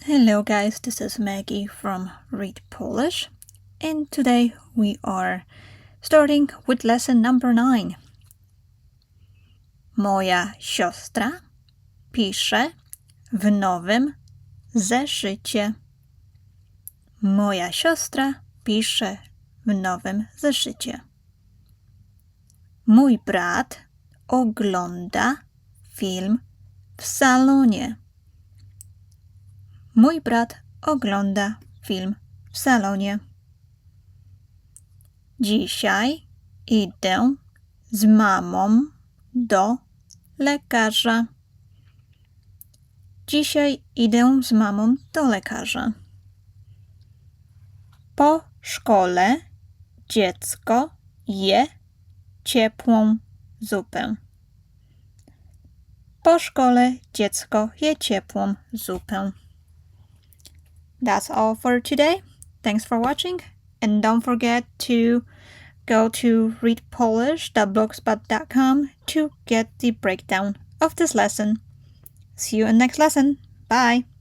Hello guys, this is Maggie from Read Polish, and today we are starting with lesson number 9. Moja siostra pisze w nowym zeszycie. Moja siostra pisze w nowym zeszycie. Mój brat ogląda film w salonie. Mój brat ogląda film w salonie. Dzisiaj idę z mamą do lekarza. Dzisiaj idę z mamą do lekarza. Po szkole dziecko je ciepłą zupę. Po szkole dziecko je ciepłą zupę. That's all for today. Thanks for watching, and don't forget to go to readpolish.blogspot.com to get the breakdown of this lesson. See you in next lesson. Bye!